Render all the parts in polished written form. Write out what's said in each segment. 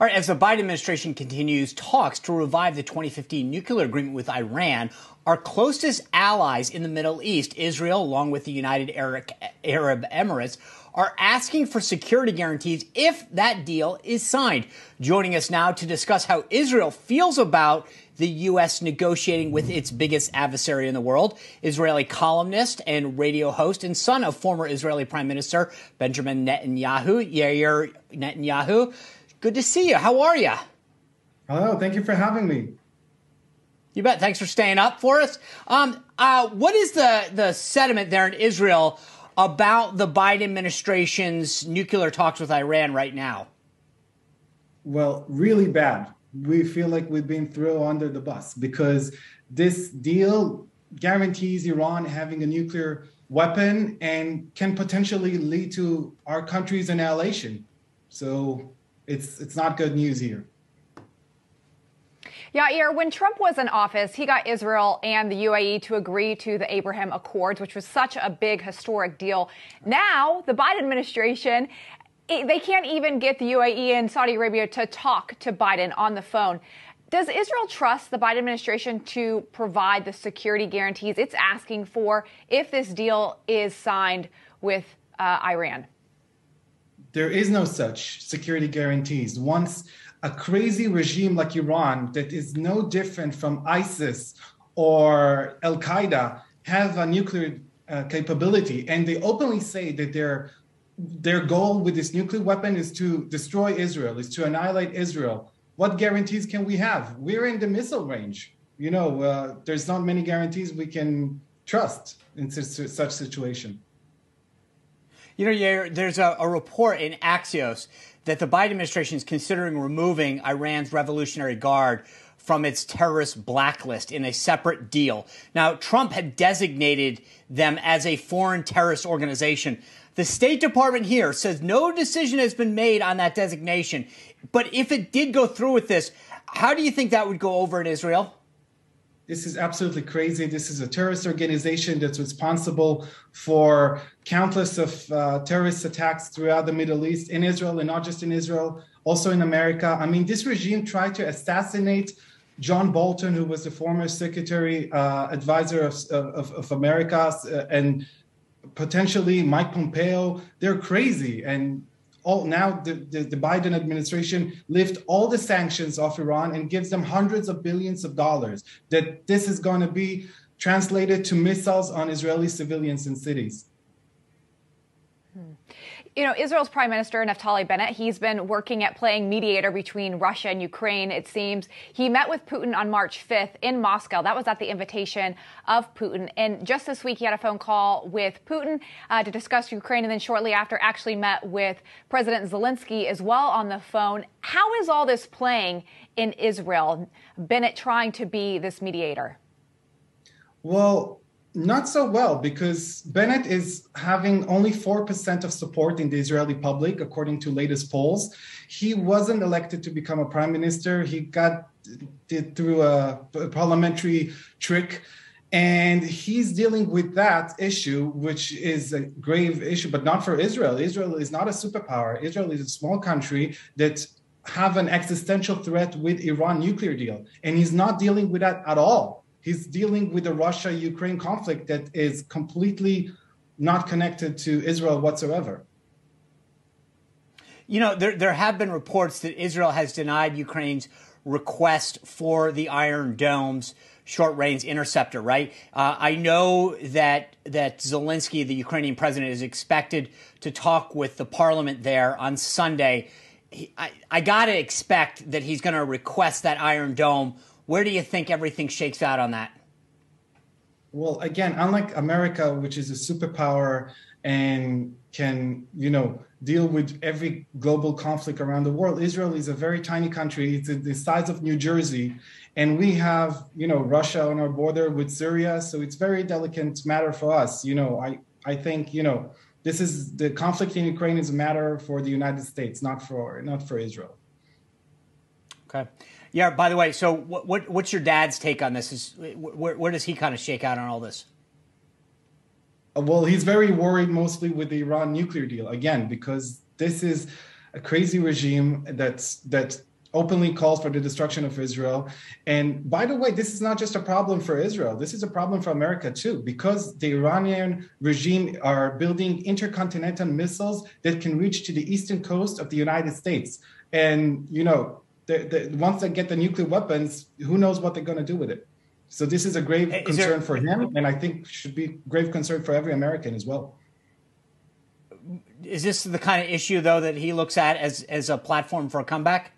All right, as the Biden administration continues talks to revive the 2015 nuclear agreement with Iran, our closest allies in the Middle East, Israel, along with the United Arab Emirates, are asking for security guarantees if that deal is signed. Joining us now to discuss how Israel feels about the U.S. negotiating with its biggest adversary in the world, Israeli columnist and radio host and son of former Israeli Prime Minister Benjamin Netanyahu, Yair Netanyahu. Good to see you. How are you? Hello. Thank you for having me. You bet. Thanks for staying up for us. What is the sentiment there in Israel about the Biden administration's nuclear talks with Iran right now? Well, really bad. We feel like we've been thrown under the bus because this deal guarantees Iran having a nuclear weapon and can potentially lead to our country's annihilation. So it's not good news here. Yair, when Trump was in office, he got Israel and the UAE to agree to the Abraham Accords, which was such a big historic deal. Now, the Biden administration, they can't even get the UAE and Saudi Arabia to talk to Biden on the phone. Does Israel trust the Biden administration to provide the security guarantees it's asking for if this deal is signed with Iran? There is no such security guarantees. Once a crazy regime like Iran, that is no different from ISIS or Al Qaeda, have a nuclear capability, and they openly say that their goal with this nuclear weapon is to destroy Israel, is to annihilate Israel. What guarantees can we have? We're in the missile range. There's not many guarantees we can trust in such situation. Yair, there's a report in Axios that the Biden administration is considering removing Iran's Revolutionary Guard from its terrorist blacklist in a separate deal. Now, Trump had designated them as a foreign terrorist organization. The State Department here says no decision has been made on that designation. But if it did go through with this, how do you think that would go over in Israel? This is absolutely crazy. This is a terrorist organization that's responsible for countless of terrorist attacks throughout the Middle East, in Israel, and not just in Israel, also in America. I mean, this regime tried to assassinate John Bolton, who was the former secretary advisor of America, and potentially Mike Pompeo. They're crazy. And now the Biden administration lift all the sanctions off Iran and gives them hundreds of billions of dollars. That this is going to be translated to missiles on Israeli civilians and cities. Israel's Prime Minister, Naftali Bennett, he's been working at playing mediator between Russia and Ukraine, it seems. He met with Putin on March 5th in Moscow. That was at the invitation of Putin. And just this week, he had a phone call with Putin to discuss Ukraine, and then shortly after actually met with President Zelensky as well on the phone. How is all this playing in Israel, Bennett trying to be this mediator? Well, not so well, because Bennett is having only 4% of support in the Israeli public, according to latest polls. He wasn't elected to become a prime minister. He got it through a parliamentary trick. And he's dealing with that issue, which is a grave issue, but not for Israel. Israel is not a superpower. Israel is a small country that have an existential threat with Iran nuclear deal. And he's not dealing with that at all. He's dealing with the Russia-Ukraine conflict that is completely not connected to Israel whatsoever. There have been reports that Israel has denied Ukraine's request for the Iron Dome's short-range interceptor, right? I know that Zelensky, the Ukrainian president, is expected to talk with the parliament there on Sunday. I got to expect that he's going to request that Iron Dome. Where do you think everything shakes out on that? Well, again, unlike America, which is a superpower and can, deal with every global conflict around the world, Israel is a very tiny country. It's the size of New Jersey. And we have, Russia on our border with Syria. So it's a very delicate matter for us. I think, this is the conflict in Ukraine is a matter for the United States, not for Israel. Okay. Yeah, by the way, so what's your dad's take on this? Where does he kind of shake out on all this? Well, he's very worried mostly with the Iran nuclear deal, again, because this is a crazy regime that openly calls for the destruction of Israel. And by the way, this is not just a problem for Israel. This is a problem for America too, because the Iranian regime are building intercontinental missiles that can reach to the eastern coast of the United States. And, once they get the nuclear weapons, who knows what they're going to do with it. So this is a grave concern for him, and I think should be grave concern for every American as well. Is this the kind of issue, though, that he looks at as a platform for a comeback?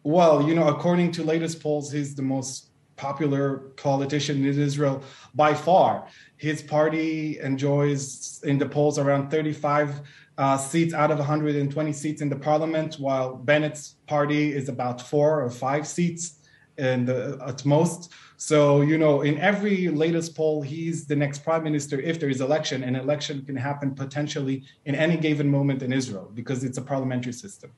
Well, according to latest polls, he's the most popular politician in Israel by far. His party enjoys in the polls around 35 seats out of 120 seats in the parliament, while Bennett's party is about 4 or 5 seats at most. So, in every latest poll, he's the next prime minister if there is election. An election can happen potentially in any given moment in Israel because it's a parliamentary system.